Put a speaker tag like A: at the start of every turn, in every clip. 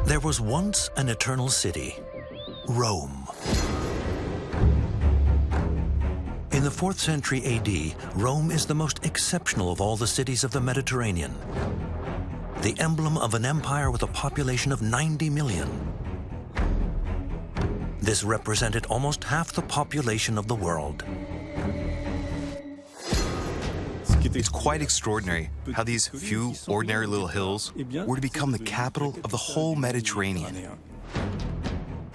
A: There was once an eternal city, Rome. In the 4th century AD, Rome is the most exceptional of all the cities of the Mediterranean. The emblem of an empire with a population of 90 million. This represented almost half the population of the world.
B: It's quite extraordinary how these few ordinary little hills were to become the capital of the whole Mediterranean.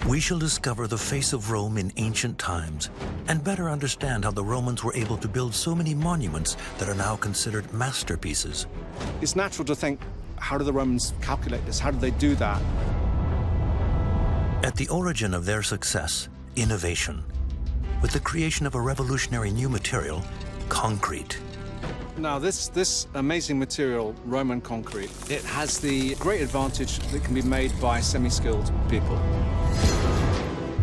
A: We shall discover the face of Rome in ancient times and better understand how the Romans were able to build so many monuments that are now considered masterpieces.
C: It's natural to think, how do the Romans calculate this? How did they do that?
A: At the origin of their success, innovation, with the creation of a revolutionary new material, concrete.
C: Now, this amazing material, Roman concrete, it has the great advantage that it can be made by semi-skilled people.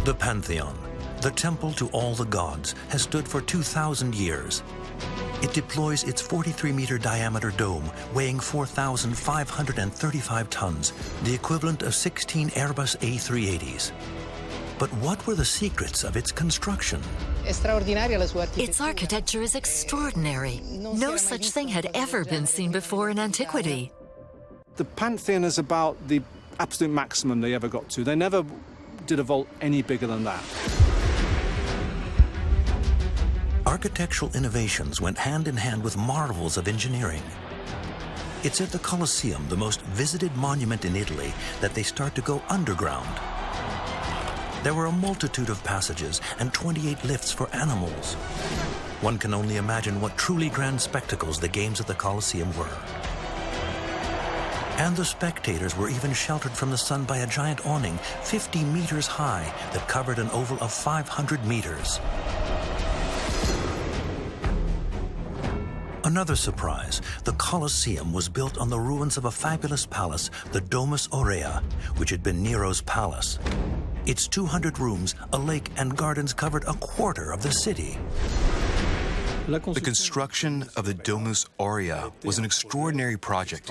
A: The Pantheon, the temple to all the gods, has stood for 2,000 years. It deploys its 43-meter diameter dome, weighing 4,535 tons, the equivalent of 16 Airbus A380s. But what were the secrets of its construction?
D: Its architecture is extraordinary. No such thing had ever been seen before in antiquity.
C: The Pantheon is about the absolute maximum they ever got to. They never did a vault any bigger than that.
A: Architectural innovations went hand in hand with marvels of engineering. It's at the Colosseum, the most visited monument in Italy, that they start to go underground. There were a multitude of passages and 28 lifts for animals. One can only imagine what truly grand spectacles the games at the Colosseum were. And the spectators were even sheltered from the sun by a giant awning 50 meters high that covered an oval of 500 meters. Another surprise, the Colosseum was built on the ruins of a fabulous palace, the Domus Aurea, which had been Nero's palace. Its 200 rooms, a lake, and gardens covered a quarter of the city.
B: The construction of the Domus Aurea was an extraordinary project.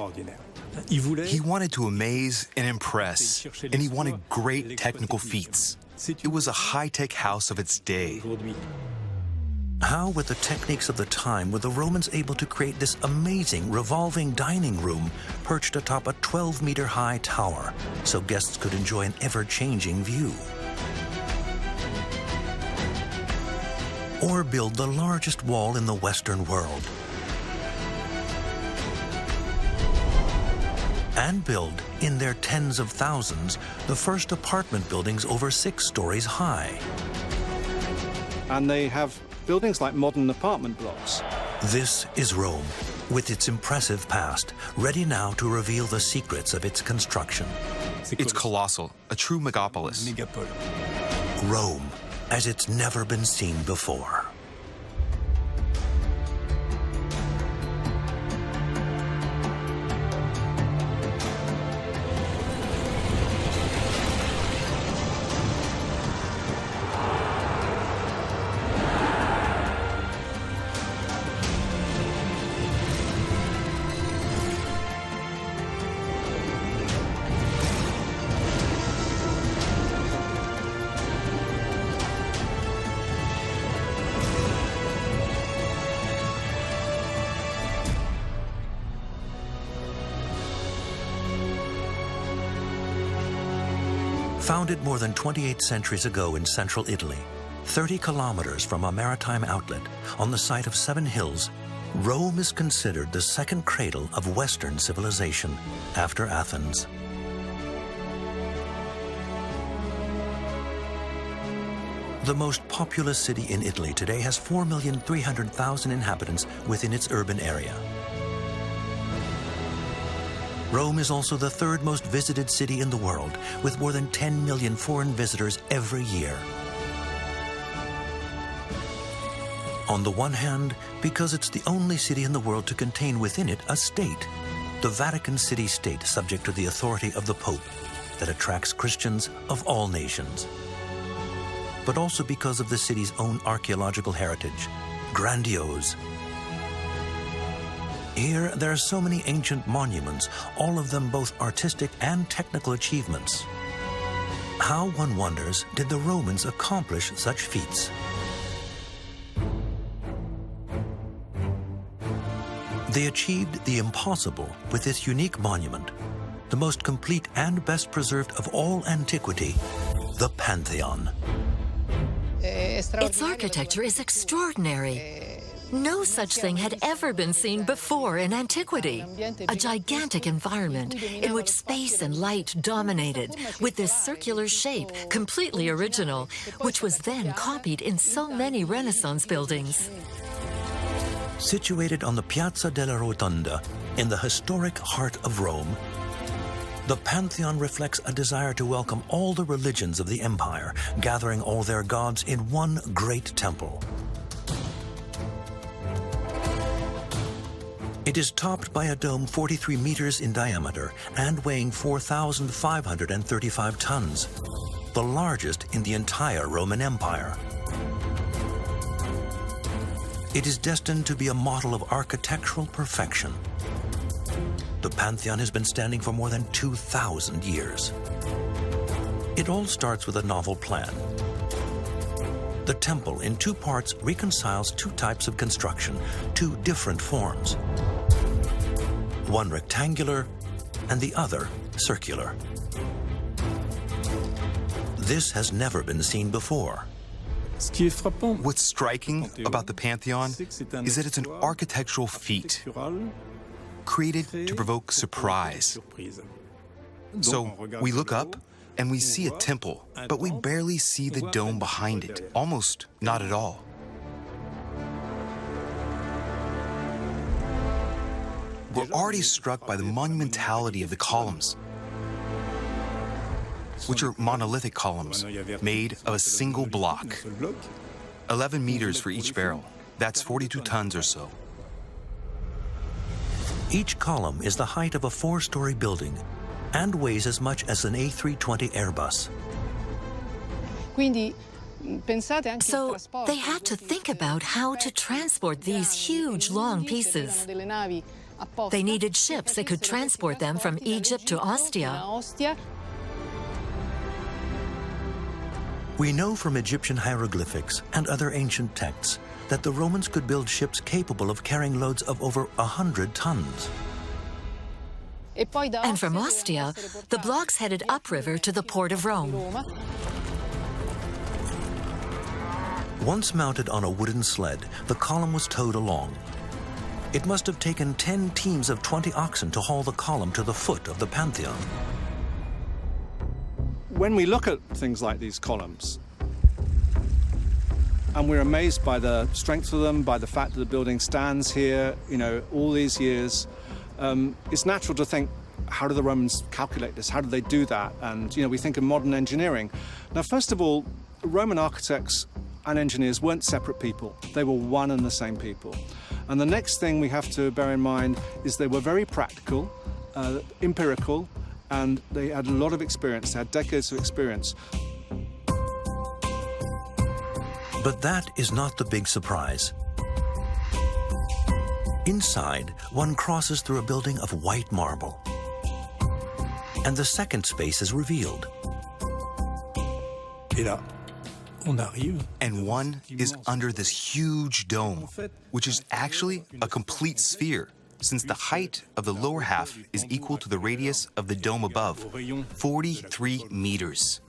B: He wanted to amaze and impress, and he wanted great technical feats. It was a high-tech house of its day.
A: How, with the techniques of the time, were the Romans able to create this amazing revolving dining room perched atop a 12-meter-high tower so guests could enjoy an ever-changing view? Or build the largest wall in the Western world? And build, in their tens of thousands, the first apartment buildings over 6 stories high?
C: And they have buildings like modern apartment blocks.
A: This is Rome, with its impressive past, ready now to reveal the secrets of its construction.
B: It's colossal, a true megapolis.
A: Rome, as it's never been seen before. Founded more than 28 centuries ago in central Italy, 30 kilometers from a maritime outlet on the site of 7 hills, Rome is considered the second cradle of Western civilization after Athens. The most populous city in Italy today has 4,300,000 inhabitants within its urban area. Rome is also the 3rd most visited city in the world, with more than 10 million foreign visitors every year. On the one hand, because it's the only city in the world to contain within it a state, the Vatican City-State subject to the authority of the Pope, that attracts Christians of all nations. But also because of the city's own archaeological heritage, grandiose. Here, there are so many ancient monuments, all of them both artistic and technical achievements. How, one wonders, did the Romans accomplish such feats? They achieved the impossible with this unique monument, the most complete and best preserved of all antiquity, the Pantheon.
D: Its architecture is extraordinary. No such thing had ever been seen before in antiquity. A gigantic environment in which space and light dominated, with this circular shape, completely original, which was then copied in so many Renaissance buildings.
A: Situated on the Piazza della Rotonda, in the historic heart of Rome, the Pantheon reflects a desire to welcome all the religions of the empire, gathering all their gods in one great temple. It is topped by a dome 43 meters in diameter and weighing 4,535 tons, the largest in the entire Roman Empire. It is destined to be a model of architectural perfection. The Pantheon has been standing for more than 2,000 years. It all starts with a novel plan. The temple, in two parts, reconciles two types of construction, two different forms. One rectangular and the other circular. This has never been seen before.
B: What's striking about the Pantheon is that it's an architectural feat created to provoke surprise. So we look up and we see a temple, but we barely see the dome behind it, almost not at all. We're already struck by the monumentality of the columns, which are monolithic columns made of a single block. 11 meters for each barrel. That's 42 tons or so.
A: Each column is the height of a 4-story building and weighs as much as an A320 Airbus.
D: So they had to think about how to transport these huge, long pieces. They needed ships that could transport them from Egypt to Ostia.
A: We know from Egyptian hieroglyphics and other ancient texts that the Romans could build ships capable of carrying loads of over 100 tons.
D: And from Ostia, the blocks headed upriver to the port of Rome.
A: Once mounted on a wooden sled, the column was towed along. It must have taken 10 teams of 20 oxen to haul the column to the foot of the Pantheon.
C: When we look at things like these columns, and we're amazed by the strength of them, by the fact that the building stands here, all these years, it's natural to think, how do the Romans calculate this? How did they do that? And, we think of modern engineering. Now, first of all, Roman architects and engineers weren't separate people. They were one and the same people. And the next thing we have to bear in mind is they were very practical, empirical, and they had a lot of experience. They had decades of experience.
A: But that is not the big surprise. Inside, one crosses through a building of white marble. And the second space is revealed.
B: And one is under this huge dome, which is actually a complete sphere, since the height of the lower half is equal to the radius of the dome above, 43 meters.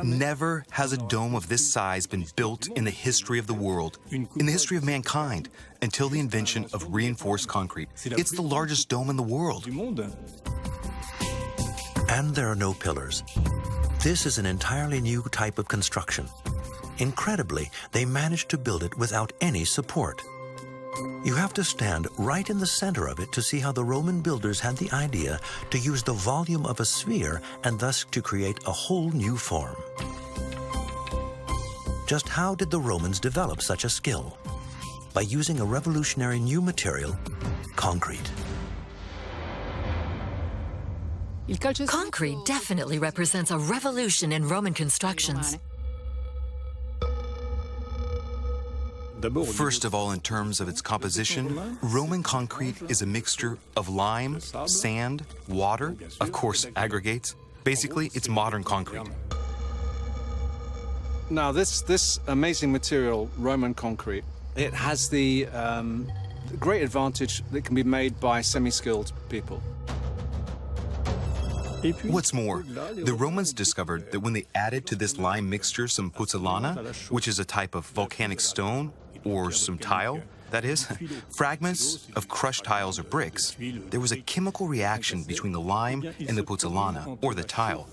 B: Never has a dome of this size been built in the history of the world, in the history of mankind, until the invention of reinforced concrete. It's the largest dome in the world.
A: And there are no pillars. This is an entirely new type of construction. Incredibly, they managed to build it without any support. You have to stand right in the center of it to see how the Roman builders had the idea to use the volume of a sphere and thus to create a whole new form. Just how did the Romans develop such a skill? By using a revolutionary new material, concrete.
D: Concrete definitely represents a revolution in Roman constructions.
B: First of all, in terms of its composition, Roman concrete is a mixture of lime, sand, water, of course, aggregates. Basically, it's modern concrete.
C: Now, this amazing material, Roman concrete, it has the great advantage that it can be made by semi-skilled people.
B: What's more, the Romans discovered that when they added to this lime mixture some puzzolana, which is a type of volcanic stone, or some tile, that is, fragments of crushed tiles or bricks, there was a chemical reaction between the lime and the puzzolana, or the tile,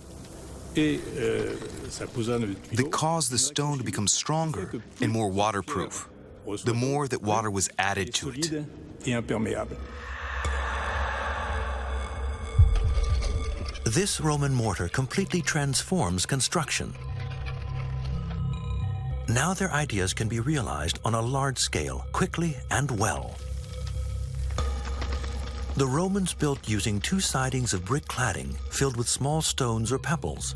B: that caused the stone to become stronger and more waterproof, the more that water was added to it.
A: This Roman mortar completely transforms construction. Now their ideas can be realized on a large scale, quickly and well. The Romans built using two sidings of brick cladding filled with small stones or pebbles.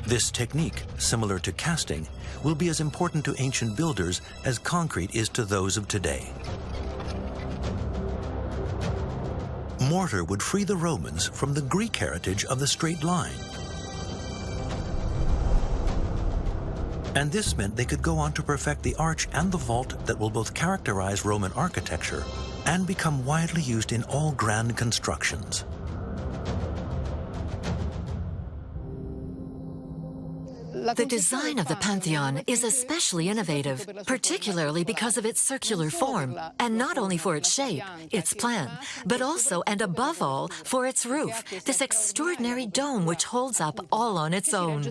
A: This technique, similar to casting, will be as important to ancient builders as concrete is to those of today. Mortar would free the Romans from the Greek heritage of the straight line. And this meant they could go on to perfect the arch and the vault that will both characterize Roman architecture and become widely used in all grand constructions.
D: The design of the Pantheon is especially innovative, particularly because of its circular form, and not only for its shape, its plan, but also and above all for its roof, this extraordinary dome which holds up all on its own.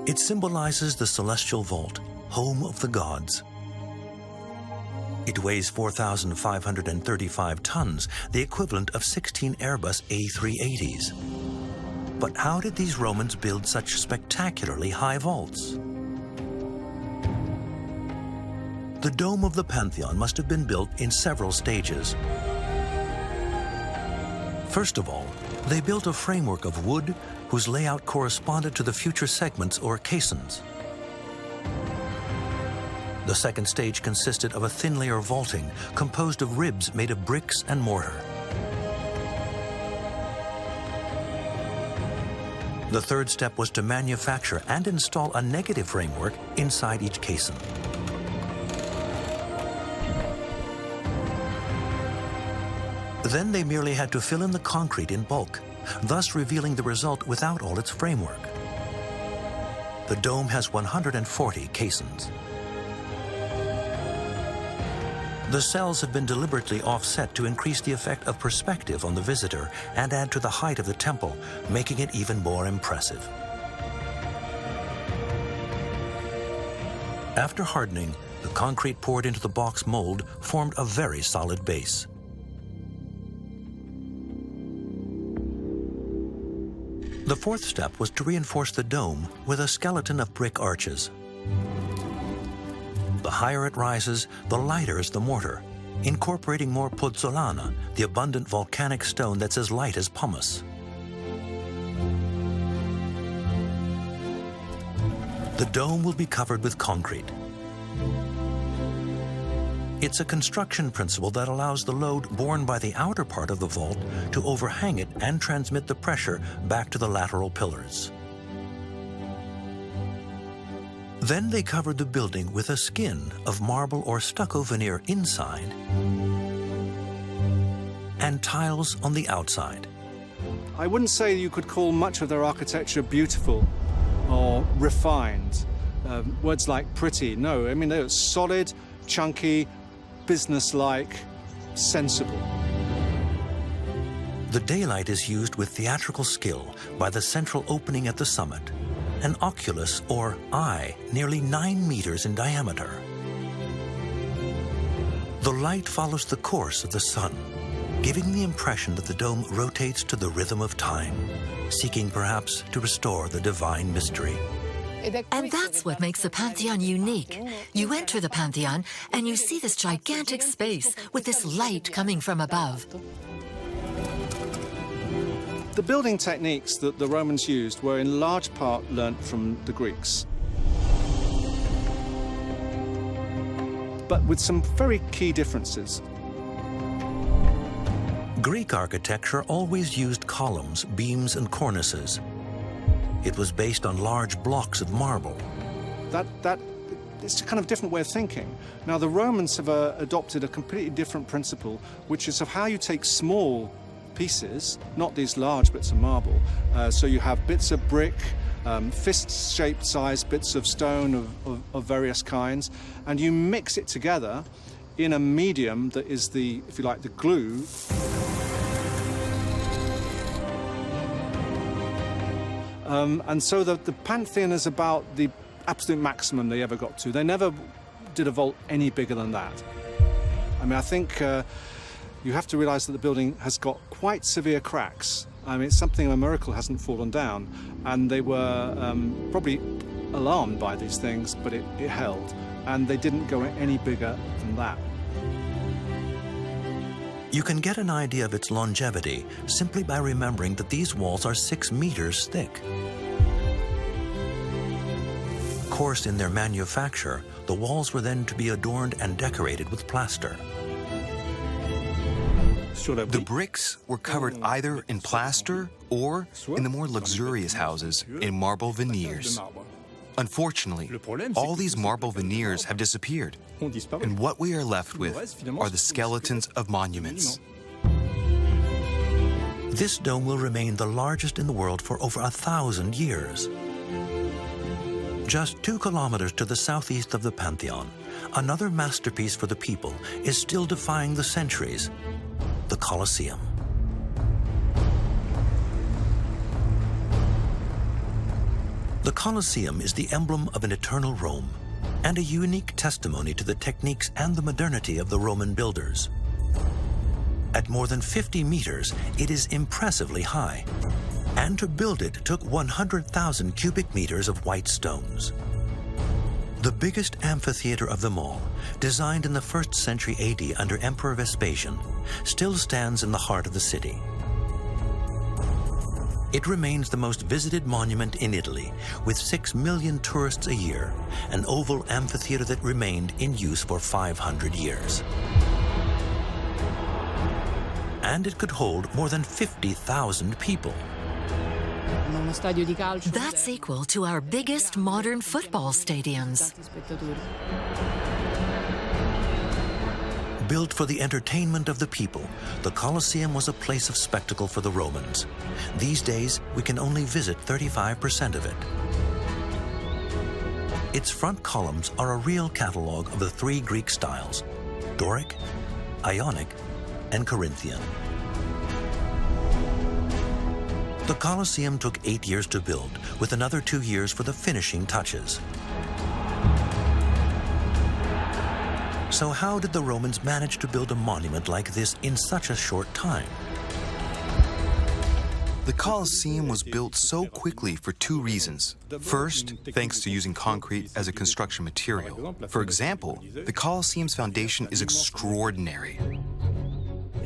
A: It symbolizes the celestial vault, home of the gods. It weighs 4,535 tons, the equivalent of 16 Airbus A380s. But how did these Romans build such spectacularly high vaults? The dome of the Pantheon must have been built in several stages. First of all, they built a framework of wood whose layout corresponded to the future segments or caissons. The second stage consisted of a thin layer vaulting composed of ribs made of bricks and mortar. The third step was to manufacture and install a negative framework inside each caisson. Then they merely had to fill in the concrete in bulk, thus revealing the result without all its framework. The dome has 140 caissons. The cells have been deliberately offset to increase the effect of perspective on the visitor and add to the height of the temple, making it even more impressive. After hardening, the concrete poured into the box mold formed a very solid base. The fourth step was to reinforce the dome with a skeleton of brick arches. The higher it rises, the lighter is the mortar, incorporating more puzzolana, the abundant volcanic stone that's as light as pumice. The dome will be covered with concrete. It's a construction principle that allows the load borne by the outer part of the vault to overhang it and transmit the pressure back to the lateral pillars. Then they covered the building with a skin of marble or stucco veneer inside and tiles on the outside.
C: I wouldn't say you could call much of their architecture beautiful or refined. Words like pretty, no. I mean, they're solid, chunky, businesslike, sensible.
A: The daylight is used with theatrical skill by the central opening at the summit, an oculus or eye nearly 9 meters in diameter. The light follows the course of the sun, giving the impression that the dome rotates to the rhythm of time, seeking perhaps to restore the divine mystery.
D: And that's what makes the Pantheon unique. You enter the Pantheon and you see this gigantic space with this light coming from above.
C: The building techniques that the Romans used were in large part learnt from the Greeks, but with some very key differences.
A: Greek architecture always used columns, beams, and cornices. It was based on large blocks of marble.
C: It's a kind of different way of thinking. Now, the Romans have adopted a completely different principle, which is of how you take small pieces, not these large bits of marble. So you have bits of brick, fist-shaped size bits of stone of various kinds, and you mix it together in a medium that is the, if you like, the glue. And so the Pantheon is about the absolute maximum they ever got to. They never did a vault any bigger than that. I mean, I think you have to realize that the building has got quite severe cracks. I mean, it's something of a miracle hasn't fallen down. And they were probably alarmed by these things, but it held. And they didn't go any bigger than that.
A: You can get an idea of its longevity simply by remembering that these walls are 6 meters thick. Of course, in their manufacture, the walls were then to be adorned and decorated with plaster.
B: The bricks were covered either in plaster or, in the more luxurious houses, in marble veneers. Unfortunately, all these marble veneers have disappeared, and what we are left with are the skeletons of monuments.
A: This dome will remain the largest in the world for over 1,000 years. Just 2 kilometers to the southeast of the Pantheon, another masterpiece for the people is still defying the centuries, the Colosseum. The Colosseum is the emblem of an eternal Rome and a unique testimony to the techniques and the modernity of the Roman builders. At more than 50 meters, it is impressively high, and to build it took 100,000 cubic meters of white stones. The biggest amphitheater of them all, designed in the 1st century AD under Emperor Vespasian, still stands in the heart of the city. It remains the most visited monument in Italy, with 6 million tourists a year, an oval amphitheater that remained in use for 500 years. And it could hold more than 50,000 people.
D: That's equal to our biggest modern football stadiums.
A: Built for the entertainment of the people, the Colosseum was a place of spectacle for the Romans. These days, we can only visit 35% of it. Its front columns are a real catalog of the 3 Greek styles: Doric, Ionic, and Corinthian. The Colosseum took 8 years to build, with another 2 years for the finishing touches. So how did the Romans manage to build a monument like this in such a short time?
B: The Colosseum was built so quickly for 2 reasons. First, thanks to using concrete as a construction material. For example, the Colosseum's foundation is extraordinary.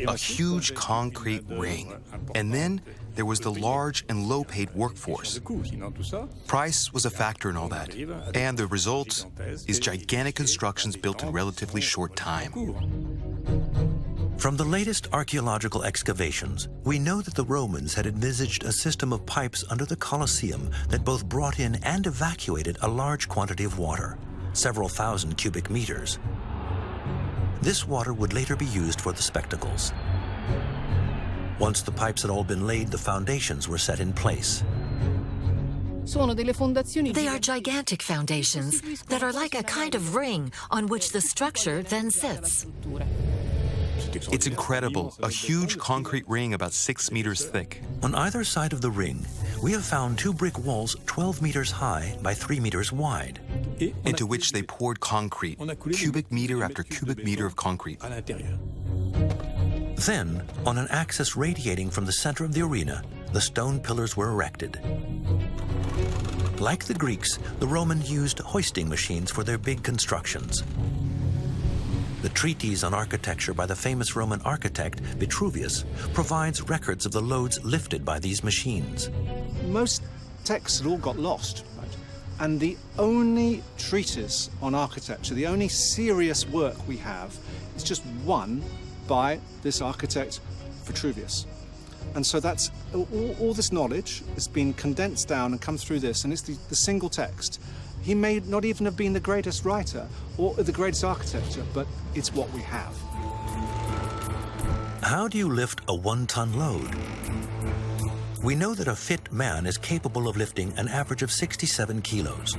B: A huge concrete ring. And then there was the large and low-paid workforce. Price was a factor in all that. And the result is gigantic constructions built in relatively short time.
A: From the latest archaeological excavations, we know that the Romans had envisaged a system of pipes under the Colosseum that both brought in and evacuated a large quantity of water, several thousand cubic meters. This water would later be used for the spectacles. Once the pipes had all been laid, the foundations were set in place.
D: They are gigantic foundations that are like a kind of ring on which the structure then sits.
B: It's incredible, a huge concrete ring about 6 meters thick.
A: On either side of the ring, we have found 2 brick walls 12 meters high by 3 meters wide,
B: into which they poured concrete, cubic meter after cubic meter of concrete.
A: Then, on an axis radiating from the center of the arena, the stone pillars were erected. Like the Greeks, the Romans used hoisting machines for their big constructions. The treatise on architecture by the famous Roman architect Vitruvius provides records of the loads lifted by these machines.
C: Most texts had all got lost, right? And the only treatise on architecture, the only serious work we have, is just one by this architect Vitruvius. And so that's all this knowledge has been condensed down and come through this, and it's the single text. He may not even have been the greatest writer or the greatest architecture, but it's what we have.
A: How do you lift a 1-ton load? We know that a fit man is capable of lifting an average of 67 kilos.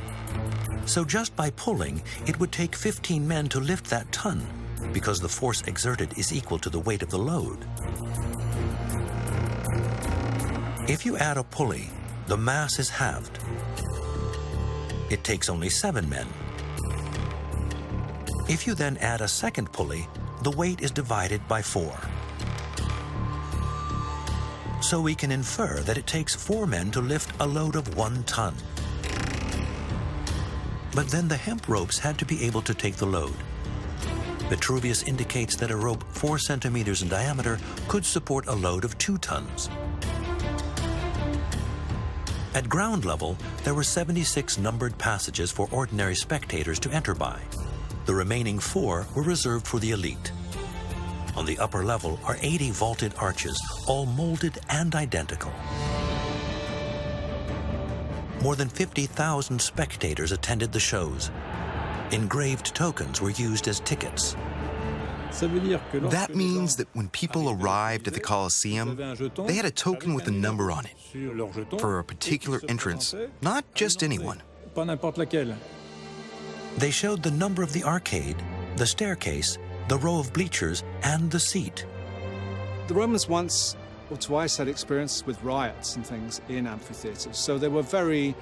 A: So just by pulling, it would take 15 men to lift that ton, because the force exerted is equal to the weight of the load. If you add a pulley, the mass is halved. It takes only 7 men. If you then add a second pulley, the weight is divided by 4. So we can infer that it takes 4 men to lift a load of 1 ton. But then the hemp ropes had to be able to take the load. Vitruvius indicates that a rope 4 centimeters in diameter could support a load of 2 tons. At ground level, there were 76 numbered passages for ordinary spectators to enter by. The remaining 4 were reserved for the elite. On the upper level are 80 vaulted arches, all molded and identical. More than 50,000 spectators attended the shows. Engraved tokens were used as tickets.
B: That means that when people arrived at the Colosseum, they had a token with a number on it for a particular entrance, not just anyone.
A: They showed the number of the arcade, the staircase, the row of bleachers, and the seat.
C: The Romans once or twice had experiences with riots and things in amphitheaters, so they were very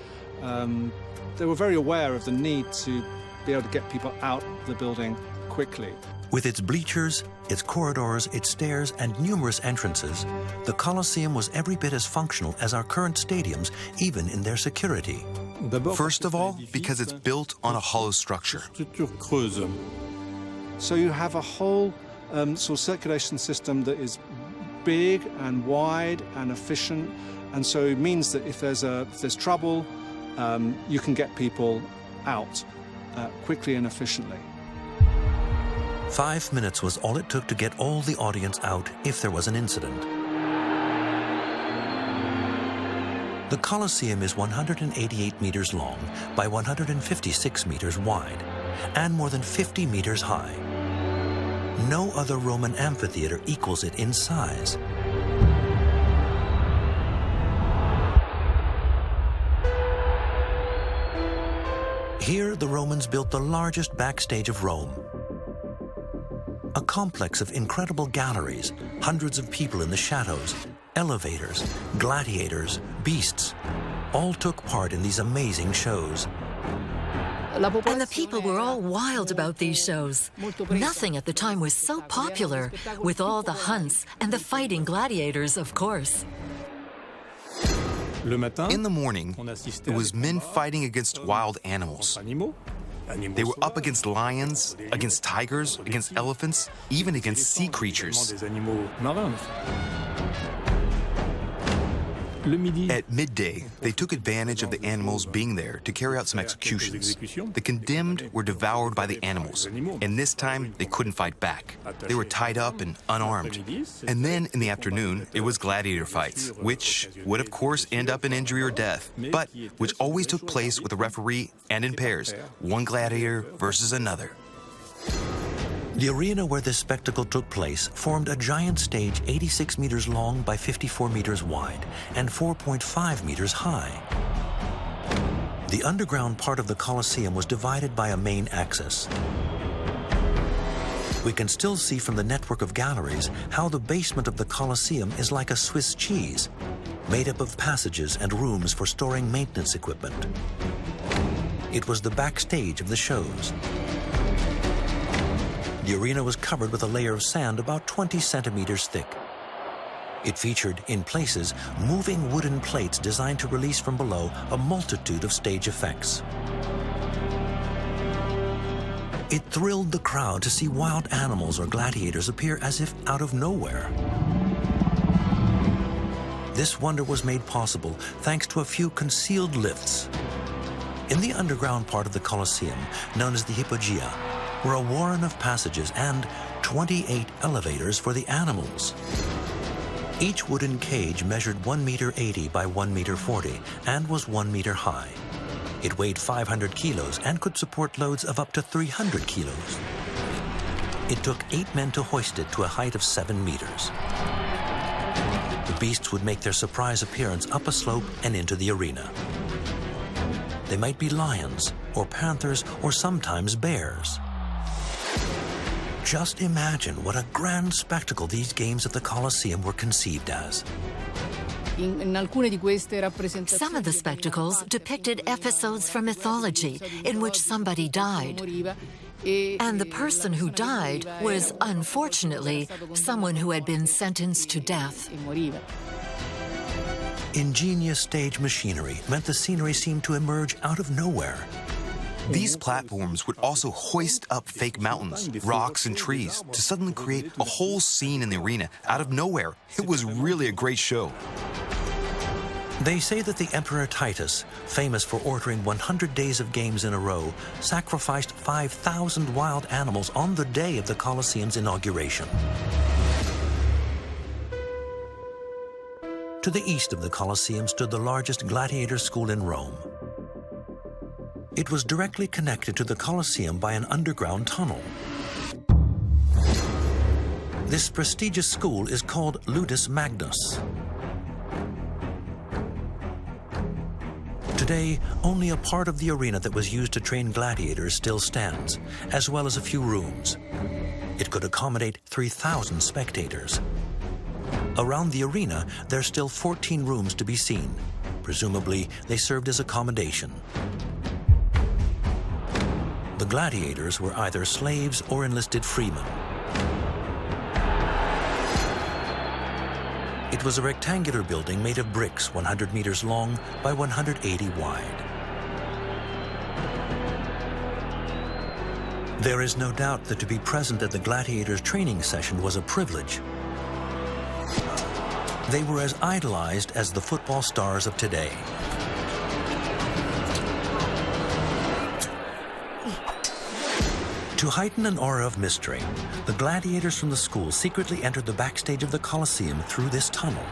C: aware of the need to be able to get people out of the building quickly.
A: With its bleachers, its corridors, its stairs, and numerous entrances, the Colosseum was every bit as functional as our current stadiums, even in their security.
B: First of all, because it's built on a hollow structure.
C: So you have a whole sort of circulation system that is big and wide and efficient, and so it means that if there's trouble, you can get people out quickly and efficiently.
A: 5 minutes was all it took to get all the audience out if there was an incident. The Colosseum is 188 meters long by 156 meters wide and more than 50 meters high. No other Roman amphitheater equals it in size. Here, the Romans built the largest backstage of Rome. A complex of incredible galleries, hundreds of people in the shadows, elevators, gladiators, beasts, all took part in these amazing shows.
D: And the people were all wild about these shows. Nothing at the time was so popular, with all the hunts and the fighting gladiators, of course.
B: In the morning, it was men fighting against wild animals. They were up against lions, against tigers, against elephants, even against sea creatures. At midday, they took advantage of the animals being there to carry out some executions. The condemned were devoured by the animals, and this time they couldn't fight back. They were tied up and unarmed. And then in the afternoon, it was gladiator fights, which would of course end up in injury or death, but which always took place with a referee and in pairs, one gladiator versus another.
A: The arena where this spectacle took place formed a giant stage 86 meters long by 54 meters wide and 4.5 meters high. The underground part of the Colosseum was divided by a main axis. We can still see from the network of galleries how the basement of the Colosseum is like a Swiss cheese, made up of passages and rooms for storing maintenance equipment. It was the backstage of the shows. The arena was covered with a layer of sand about 20 centimeters thick. It featured, in places, moving wooden plates designed to release from below a multitude of stage effects. It thrilled the crowd to see wild animals or gladiators appear as if out of nowhere. This wonder was made possible thanks to a few concealed lifts. In the underground part of the Colosseum, known as the Hypogea, were a warren of passages and 28 elevators for the animals. Each wooden cage measured 1.80 meters by 1.40 meters and was 1 meter high. It weighed 500 kilos and could support loads of up to 300 kilos. It took 8 men to hoist it to a height of 7 meters. The beasts would make their surprise appearance up a slope and into the arena. They might be lions, or panthers, or sometimes bears. Just imagine what a grand spectacle these games at the Colosseum were conceived as.
D: Some of the spectacles depicted episodes from mythology in which somebody died. And the person who died was, unfortunately, someone who had been sentenced to death.
A: Ingenious stage machinery meant the scenery seemed to emerge out of nowhere.
B: These platforms would also hoist up fake mountains, rocks, and trees to suddenly create a whole scene in the arena out of nowhere. It was really a great show.
A: They say that the Emperor Titus, famous for ordering 100 days of games in a row, sacrificed 5,000 wild animals on the day of the Colosseum's inauguration. To the east of the Colosseum stood the largest gladiator school in Rome. It was directly connected to the Colosseum by an underground tunnel. This prestigious school is called Ludus Magnus. Today, only a part of the arena that was used to train gladiators still stands, as well as a few rooms. It could accommodate 3,000 spectators. Around the arena, there are still 14 rooms to be seen. Presumably, they served as accommodation. The gladiators were either slaves or enlisted freemen. It was a rectangular building made of bricks 100 meters long by 180 wide. There is no doubt that to be present at the gladiators' training session was a privilege. They were as idolized as the football stars of today. To heighten an aura of mystery, the gladiators from the school secretly entered the backstage of the Colosseum through this tunnel.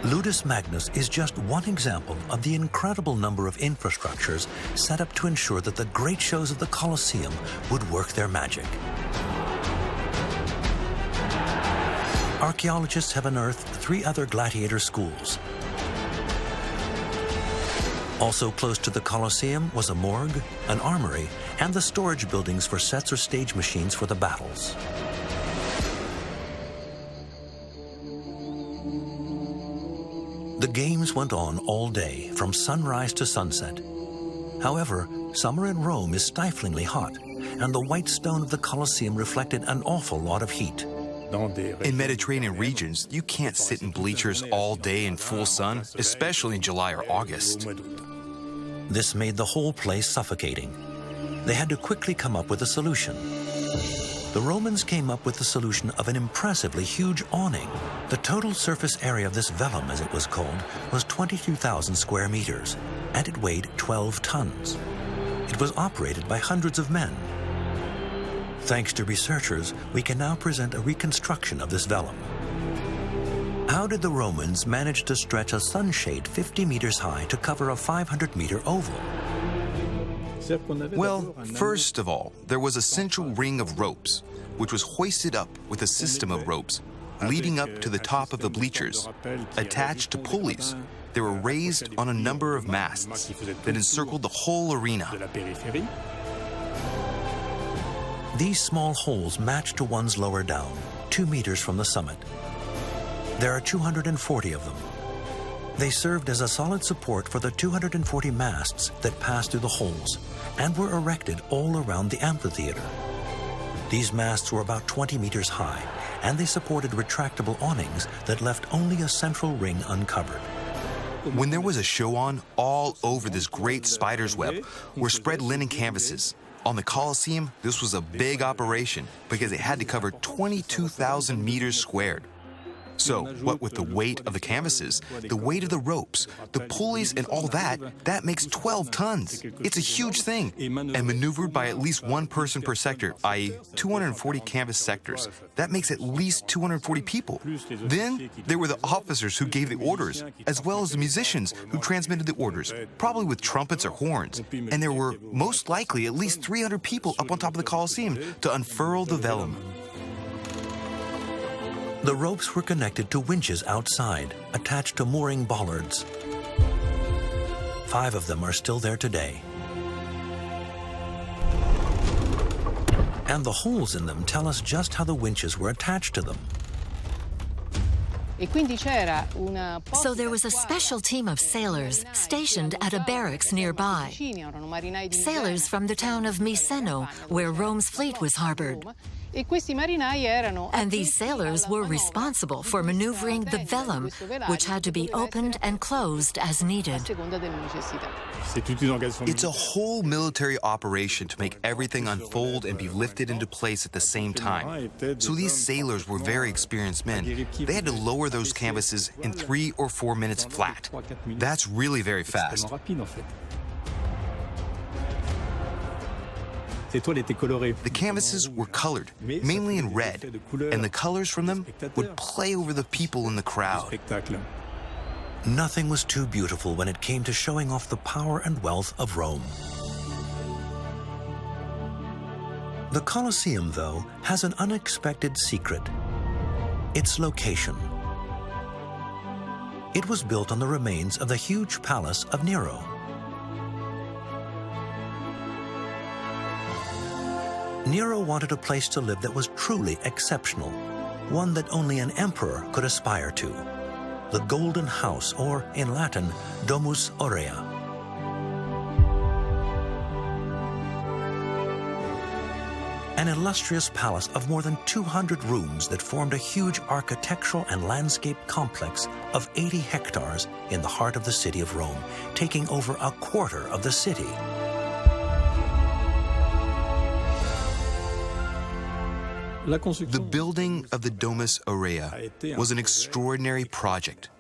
A: Ludus Magnus is just one example of the incredible number of infrastructures set up to ensure that the great shows of the Colosseum would work their magic. Archaeologists have unearthed 3 other gladiator schools. Also close to the Colosseum was a morgue, an armory, and the storage buildings for sets or stage machines for the battles. The games went on all day, from sunrise to sunset. However, summer in Rome is stiflingly hot, and the white stone of the Colosseum reflected an awful lot of heat.
B: In Mediterranean regions, you can't sit in bleachers all day in full sun, especially in July or August.
A: This made the whole place suffocating. They had to quickly come up with a solution. The Romans came up with the solution of an impressively huge awning. The total surface area of this velum, as it was called, was 22,000 square meters, and it weighed 12 tons. It was operated by hundreds of men. Thanks to researchers, we can now present a reconstruction of this velum. How did the Romans manage to stretch a sunshade 50 meters high to cover a 500-meter oval?
B: Well, first of all, there was a central ring of ropes, which was hoisted up with a system of ropes leading up to the top of the bleachers. Attached to pulleys, they were raised on a number of masts that encircled the whole arena.
A: These small holes match to ones lower down, 2 meters from the summit. There are 240 of them. They served as a solid support for the 240 masts that passed through the holes and were erected all around the amphitheater. These masts were about 20 meters high, and they supported retractable awnings that left only a central ring uncovered.
B: When there was a show on, all over this great spider's web were spread linen canvases. On the Colosseum, this was a big operation because it had to cover 22,000 meters squared. So, what with the weight of the canvases, the weight of the ropes, the pulleys and all that, that makes 12 tons. It's a huge thing, and maneuvered by at least one person per sector, i.e. 240 canvas sectors. That makes at least 240 people. Then, there were the officers who gave the orders, as well as the musicians who transmitted the orders, probably with trumpets or horns. And there were, most likely, at least 300 people up on top of the Colosseum to unfurl the vellum.
A: The ropes were connected to winches outside, attached to mooring bollards. 5 of them are still there today. And the holes in them tell us just how the winches were attached to them.
D: So there was a special team of sailors stationed at a barracks nearby. Sailors from the town of Miseno, where Rome's fleet was harbored. And these sailors were responsible for maneuvering the vellum, which had to be opened and closed as needed.
B: It's a whole military operation to make everything unfold and be lifted into place at the same time. So these sailors were very experienced men. They had to lower those canvases in 3 or 4 minutes flat. That's really very fast. The canvases were colored, mainly in red, and the colors from them would play over the people in the crowd.
A: Nothing was too beautiful when it came to showing off the power and wealth of Rome. The Colosseum, though, has an unexpected secret: its location. It was built on the remains of the huge palace of Nero. Nero wanted a place to live that was truly exceptional, one that only an emperor could aspire to: the Golden House, or in Latin, Domus Aurea. An illustrious palace of more than 200 rooms that formed a huge architectural and landscape complex of 80 hectares in the heart of the city of Rome, taking over a quarter of the city.
B: The building of the Domus Aurea was an extraordinary project.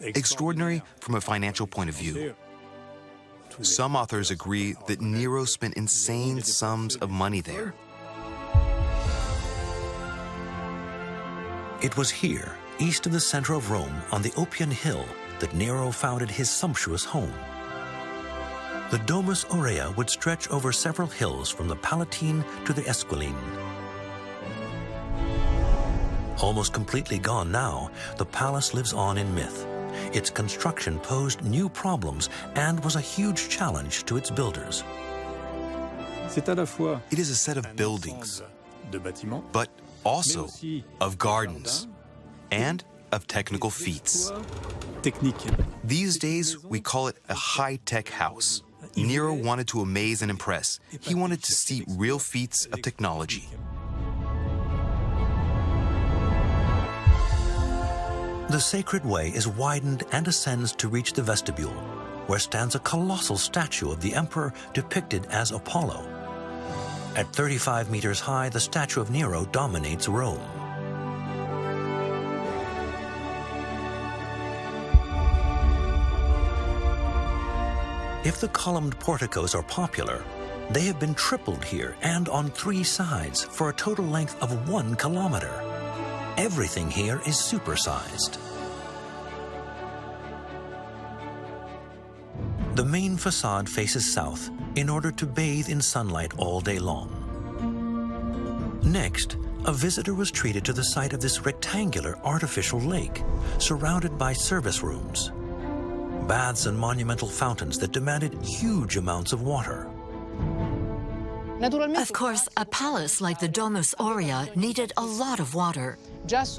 B: Extraordinary from a financial point of view. Some authors agree that Nero spent insane sums of money there.
A: It was here, east of the center of Rome, on the Oppian Hill, that Nero founded his sumptuous home. The Domus Aurea would stretch over several hills from the Palatine to the Esquiline. Almost completely gone now, the palace lives on in myth. Its construction posed new problems and was a huge challenge to its builders.
B: It is a set of buildings, but also of gardens and of technical feats. These days, we call it a high-tech house. Nero wanted to amaze and impress. He wanted to see real feats of technology.
A: The sacred way is widened and ascends to reach the vestibule, where stands a colossal statue of the emperor depicted as Apollo. At 35 meters high, the statue of Nero dominates Rome. If the columned porticos are popular, they have been tripled here and on 3 sides for a total length of 1 kilometer. Everything here is supersized. The main facade faces south in order to bathe in sunlight all day long. Next, a visitor was treated to the site of this rectangular artificial lake, surrounded by service rooms, baths and monumental fountains that demanded huge amounts of water.
D: Of course, a palace like the Domus Aurea needed a lot of water.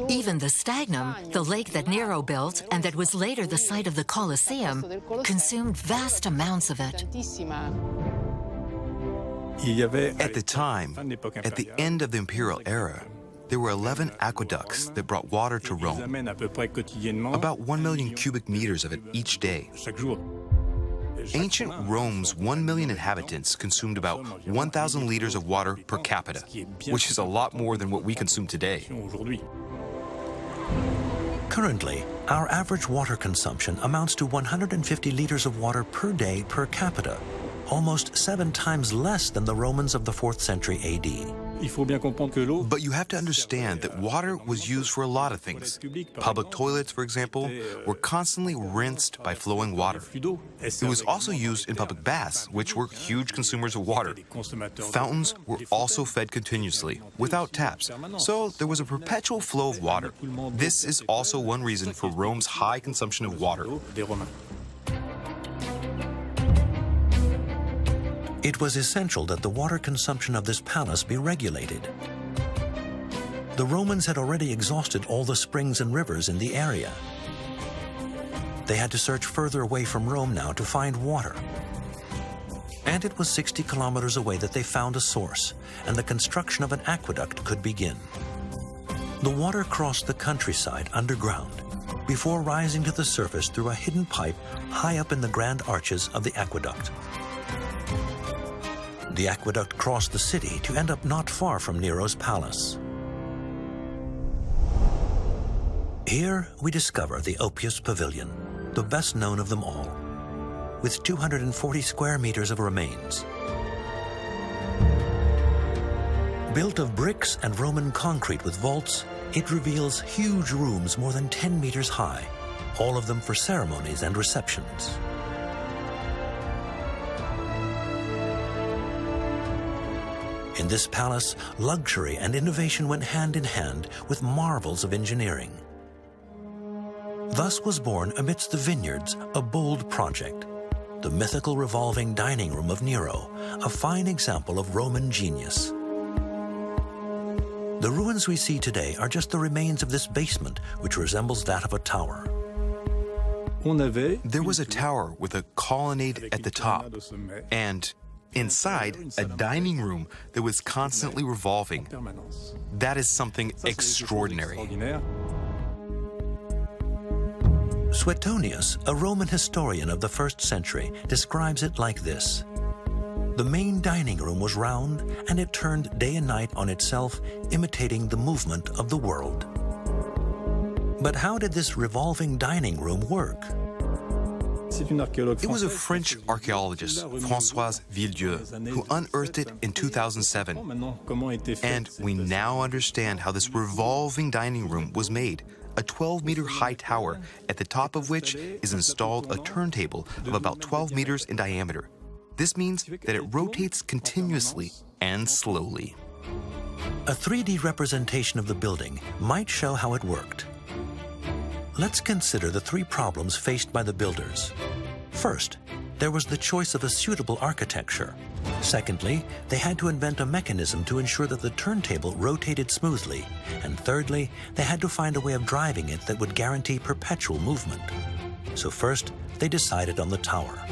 D: Even the Stagnum, the lake that Nero built and that was later the site of the Colosseum, consumed vast amounts of it.
B: At the time, at the end of the imperial era, there were 11 aqueducts that brought water to Rome, about 1 million cubic meters of it each day. Ancient Rome's 1 million inhabitants consumed about 1,000 liters of water per capita, which is a lot more than what we consume today.
A: Currently, our average water consumption amounts to 150 liters of water per day per capita, almost 7 times less than the Romans of the 4th century AD.
B: But you have to understand that water was used for a lot of things. Public toilets, for example, were constantly rinsed by flowing water. It was also used in public baths, which were huge consumers of water. Fountains were also fed continuously, without taps, so there was a perpetual flow of water. This is also one reason for Rome's high consumption of water.
A: It was essential that the water consumption of this palace be regulated. The Romans had already exhausted all the springs and rivers in the area. They had to search further away from Rome now to find water. And it was 60 kilometers away that they found a source, and the construction of an aqueduct could begin. The water crossed the countryside underground before rising to the surface through a hidden pipe high up in the grand arches of the aqueduct. The aqueduct crossed the city to end up not far from Nero's palace. Here we discover the Oppius Pavilion, the best known of them all, with 240 square meters of remains. Built of bricks and Roman concrete with vaults, it reveals huge rooms more than 10 meters high, all of them for ceremonies and receptions. In this palace, luxury and innovation went hand in hand with marvels of engineering. Thus was born amidst the vineyards a bold project, the mythical revolving dining room of Nero, a fine example of Roman genius. The ruins we see today are just the remains of this basement, which resembles that of a tower.
B: There was a tower with a colonnade at the top, and inside, a dining room that was constantly revolving. That is something extraordinary.
A: Suetonius, a Roman historian of the 1st century, describes it like this. The main dining room was round, and it turned day and night on itself, imitating the movement of the world. But how did this revolving dining room work?
B: It was a French archaeologist, Françoise Villedieu, who unearthed it in 2007. And we now understand how this revolving dining room was made, a 12-meter high tower, at the top of which is installed a turntable of about 12 meters in diameter. This means that it rotates continuously and slowly.
A: A 3D representation of the building might show how it worked. Let's consider the 3 problems faced by the builders. First, there was the choice of a suitable architecture. Secondly, they had to invent a mechanism to ensure that the turntable rotated smoothly. And thirdly, they had to find a way of driving it that would guarantee perpetual movement. So first, they decided on the tower.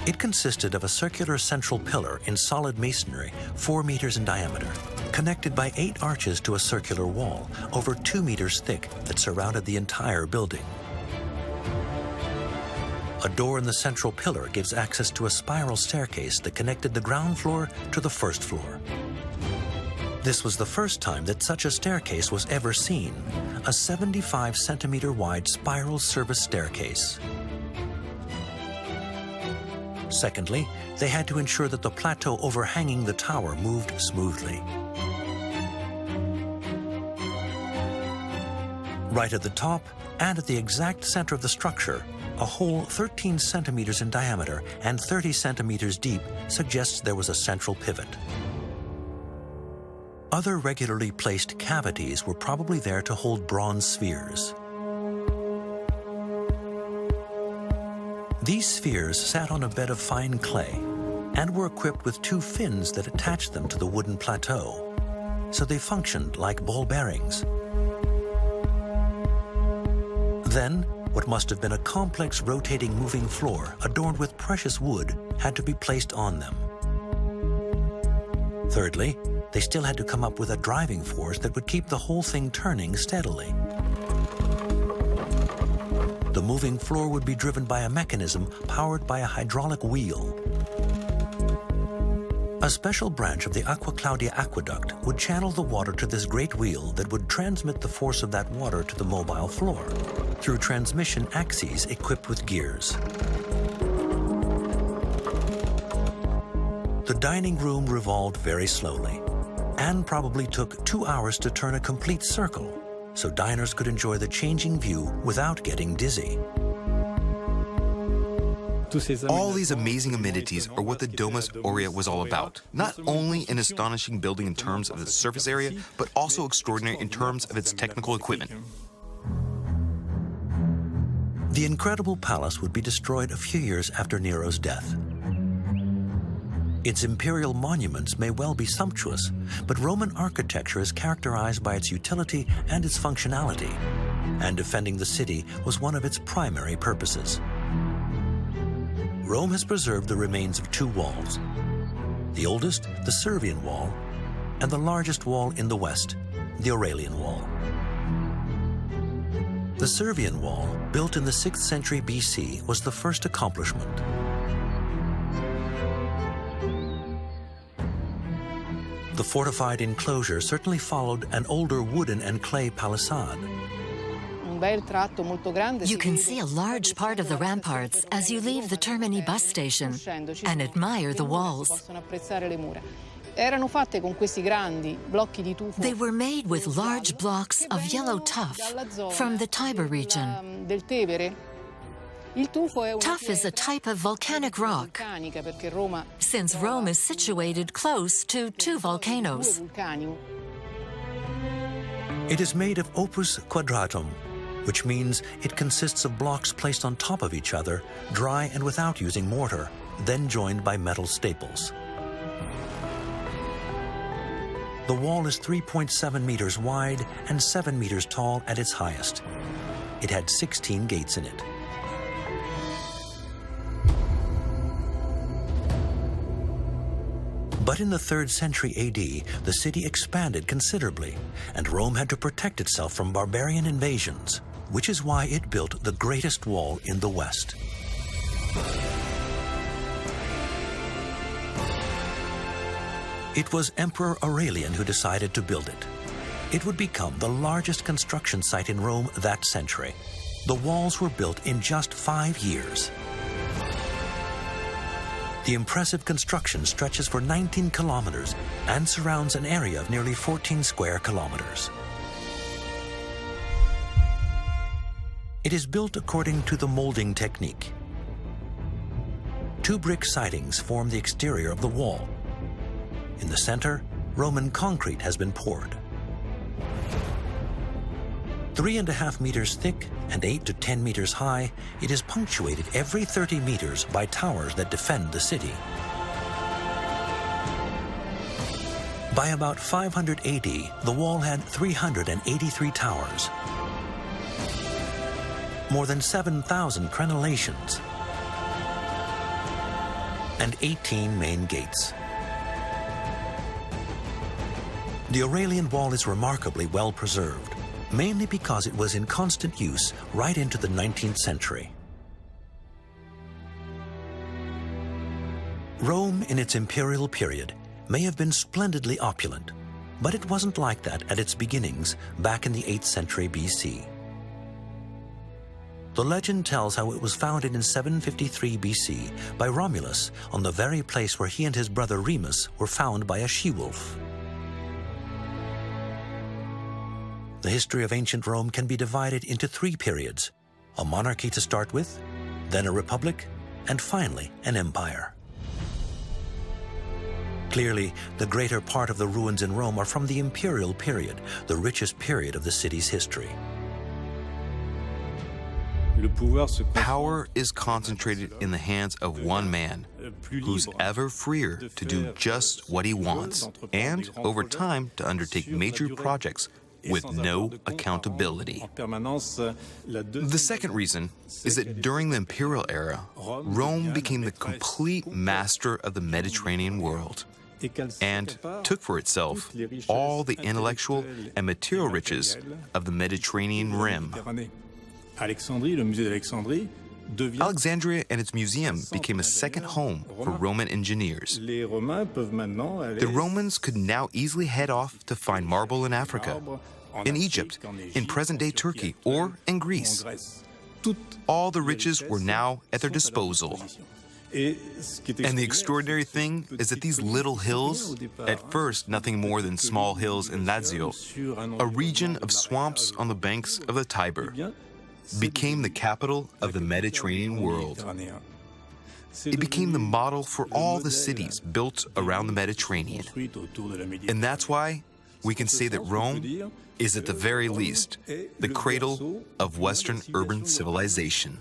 A: It consisted of a circular central pillar in solid masonry, 4 meters in diameter, connected by 8 arches to a circular wall, over 2 meters thick, that surrounded the entire building. A door in the central pillar gives access to a spiral staircase that connected the ground floor to the 1st floor. This was the first time that such a staircase was ever seen, a 75-centimeter wide spiral service staircase. Secondly, they had to ensure that the plateau overhanging the tower moved smoothly. Right at the top, and at the exact center of the structure, a hole 13 centimeters in diameter and 30 centimeters deep suggests there was a central pivot. Other regularly placed cavities were probably there to hold bronze spheres. These spheres sat on a bed of fine clay and were equipped with 2 fins that attached them to the wooden plateau, so they functioned like ball bearings. Then, what must have been a complex rotating moving floor adorned with precious wood had to be placed on them. Thirdly, they still had to come up with a driving force that would keep the whole thing turning steadily. The moving floor would be driven by a mechanism powered by a hydraulic wheel. A special branch of the Aqua Claudia aqueduct would channel the water to this great wheel that would transmit the force of that water to the mobile floor through transmission axes equipped with gears. The dining room revolved very slowly and probably took 2 hours to turn a complete circle, so diners could enjoy the changing view without getting dizzy.
B: All these amazing amenities are what the Domus Aurea was all about. Not only an astonishing building in terms of its surface area, but also extraordinary in terms of its technical equipment.
A: The incredible palace would be destroyed a few years after Nero's death. Its imperial monuments may well be sumptuous, but Roman architecture is characterized by its utility and its functionality, and defending the city was one of its primary purposes. Rome has preserved the remains of 2 walls. The oldest, the Servian Wall, and the largest wall in the west, the Aurelian Wall. The Servian Wall, built in the 6th century BC, was the first accomplishment. The fortified enclosure certainly followed an older wooden and clay palisade.
D: You can see a large part of the ramparts as you leave the Termini bus station and admire the walls. They were made with large blocks of yellow tuff from the Tiber region. Tuff is a type of volcanic rock, since Rome is situated close to 2 volcanoes.
A: It is made of opus quadratum, which means it consists of blocks placed on top of each other, dry and without using mortar, then joined by metal staples. The wall is 3.7 meters wide and 7 meters tall at its highest. It had 16 gates in it. But in the 3rd century AD, the city expanded considerably, and Rome had to protect itself from barbarian invasions, which is why it built the greatest wall in the West. It was Emperor Aurelian who decided to build it. It would become the largest construction site in Rome that century. The walls were built in just 5 years. The impressive construction stretches for 19 kilometers and surrounds an area of nearly 14 square kilometers. It is built according to the molding technique. 2 brick sidings form the exterior of the wall. In the center, Roman concrete has been poured. 3.5 meters thick and 8 to 10 meters high, it is punctuated every 30 meters by towers that defend the city. By about 500 AD, the wall had 383 towers, more than 7,000 crenellations, and 18 main gates. The Aurelian Wall is remarkably well preserved, mainly because it was in constant use right into the 19th century. Rome, in its imperial period, may have been splendidly opulent, but it wasn't like that at its beginnings back in the 8th century BC. The legend tells how it was founded in 753 BC by Romulus on the very place where he and his brother Remus were found by a she-wolf. The history of ancient Rome can be divided into 3 periods: a monarchy to start with, then a republic, and finally an empire. Clearly, the greater part of the ruins in Rome are from the imperial period, the richest period of the city's history.
B: Power is concentrated in the hands of one man, who's ever freer to do just what he wants, and over time to undertake major projects with no accountability. The second reason is that during the imperial era, Rome became the complete master of the Mediterranean world. and took for itself all the intellectual and material riches of the Mediterranean rim. Alexandria and its museum became a second home for Roman engineers. The Romans could now easily head off to find marble in Africa, in Egypt, in present-day Turkey, or in Greece. All the riches were now at their disposal. And the extraordinary thing is that these little hills, at first nothing more than small hills in Lazio, a region of swamps on the banks of the Tiber, became the capital of the Mediterranean world. It became the model for all the cities built around the Mediterranean. And that's why we can say that Rome is at the very least the cradle of Western urban civilization.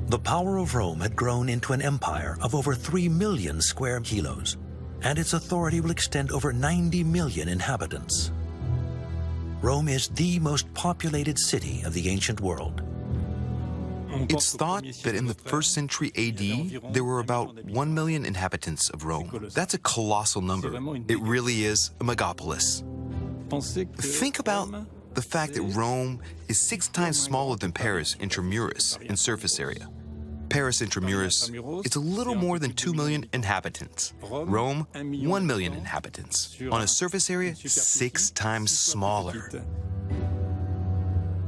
A: The power of Rome had grown into an empire of over 3 million square kilos, and its authority will extend over 90 million inhabitants. Rome is the most populated city of the ancient world.
B: It's thought that in the 1st century AD, there were about 1 million inhabitants of Rome. That's a colossal number. It really is a megapolis. Think about the fact that Rome is 6 times smaller than Paris intramuros in surface area. Paris intramuros, it's a little more than 2 million inhabitants. Rome, 1 million inhabitants. On a surface area, 6 times smaller.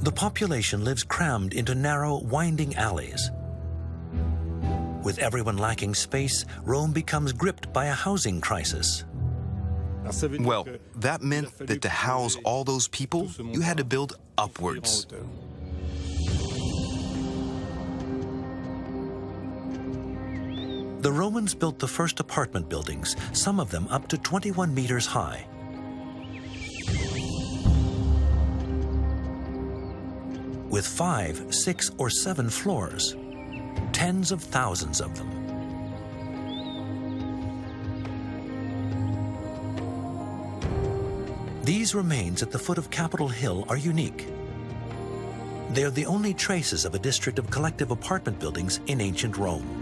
A: The population lives crammed into narrow, winding alleys. With everyone lacking space, Rome becomes gripped by a housing crisis.
B: Well, that meant that to house all those people, you had to build upwards.
A: The Romans built the first apartment buildings, some of them up to 21 meters high. With 5, 6, or 7 floors, tens of thousands of them. These remains at the foot of Capitol Hill are unique. They are the only traces of a district of collective apartment buildings in ancient Rome.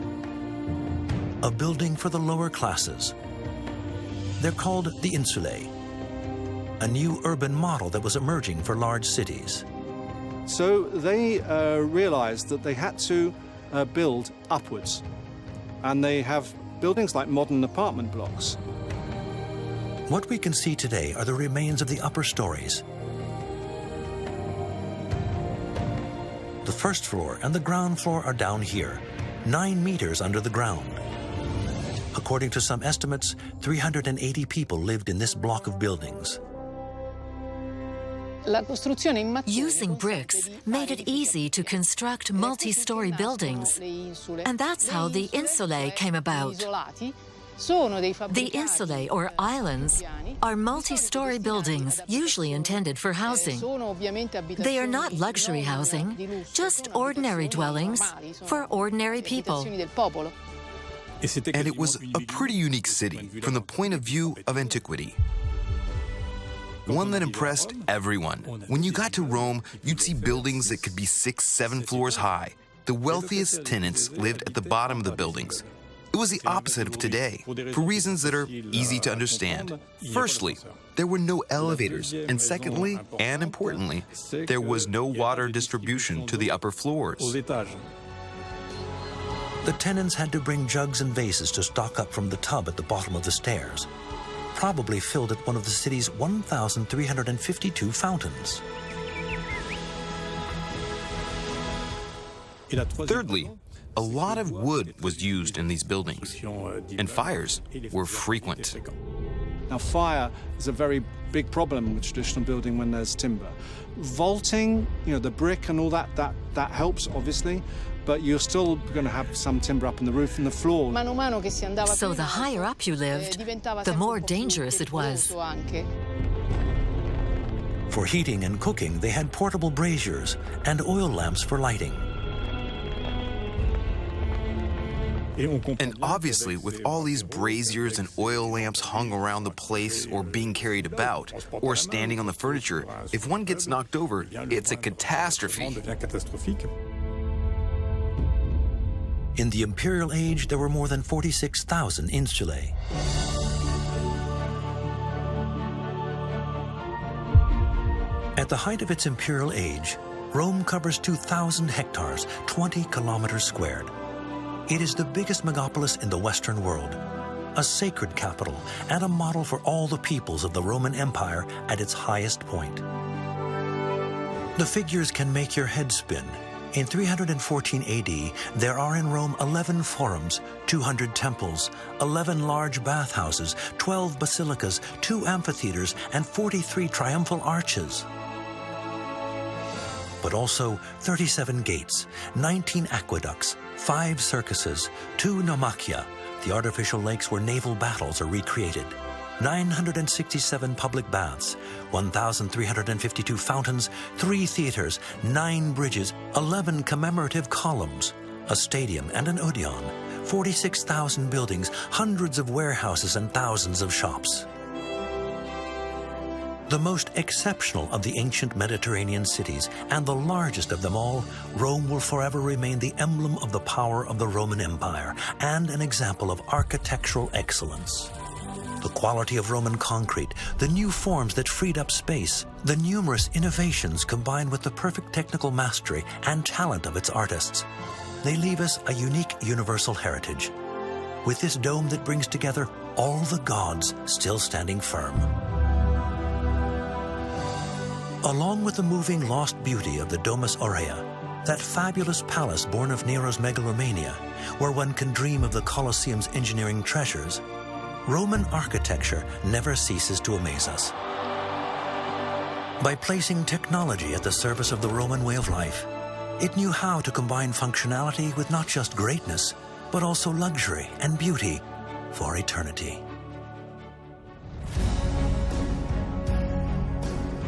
A: A building for the lower classes. They're called the insulae, a new urban model that was emerging for large cities.
C: So they realized that they had to build upwards. And they have buildings like modern apartment blocks.
A: What we can see today are the remains of the upper stories. The first floor and the ground floor are down here, 9 meters under the ground. According to some estimates, 380 people lived in this block of buildings.
D: Using bricks made it easy to construct multi-story buildings, and that's how the insulae came about. The insulae, or islands, are multi-story buildings usually intended for housing. They are not luxury housing, just ordinary dwellings for ordinary people.
B: And it was a pretty unique city from the point of view of antiquity. One that impressed everyone. When you got to Rome, you'd see buildings that could be 6, 7 floors high. The wealthiest tenants lived at the bottom of the buildings. It was the opposite of today, for reasons that are easy to understand. Firstly, there were no elevators, and secondly, and importantly, there was no water distribution to the upper floors.
A: The tenants had to bring jugs and vases to stock up from the tub at the bottom of the stairs, probably filled at one of the city's 1,352 fountains.
B: Thirdly, a lot of wood was used in these buildings, and fires were frequent.
C: Now, fire is a very big problem with traditional building when there's timber. Vaulting, the brick and all that helps, obviously, but you're still going to have some timber up in the roof and the floor.
D: So the higher up you lived, the more dangerous it was.
A: For heating and cooking, they had portable braziers and oil lamps for lighting.
B: And obviously, with all these braziers and oil lamps hung around the place or being carried about or standing on the furniture, if one gets knocked over, it's a catastrophe.
A: In the imperial age, there were more than 46,000 insulae. At the height of its imperial age, Rome covers 2,000 hectares, 20 kilometers squared. It is the biggest megapolis in the Western world, a sacred capital and a model for all the peoples of the Roman Empire at its highest point. The figures can make your head spin. In 314 AD, there are in Rome 11 forums, 200 temples, 11 large bathhouses, 12 basilicas, 2 amphitheaters, and 43 triumphal arches. But also 37 gates, 19 aqueducts, 5 circuses, 2 naumachia, the artificial lakes where naval battles are recreated, 967 public baths, 1,352 fountains, 3 theaters, 9 bridges, 11 commemorative columns, a stadium and an odeon, 46,000 buildings, hundreds of warehouses, and thousands of shops. The most exceptional of the ancient Mediterranean cities and the largest of them all, Rome will forever remain the emblem of the power of the Roman Empire and an example of architectural excellence. The quality of Roman concrete, the new forms that freed up space, the numerous innovations combined with the perfect technical mastery and talent of its artists. They leave us a unique universal heritage, with this dome that brings together all the gods still standing firm. Along with the moving lost beauty of the Domus Aurea, that fabulous palace born of Nero's megalomania, where one can dream of the Colosseum's engineering treasures, Roman architecture never ceases to amaze us. By placing technology at the service of the Roman way of life, it knew how to combine functionality with not just greatness, but also luxury and beauty for eternity.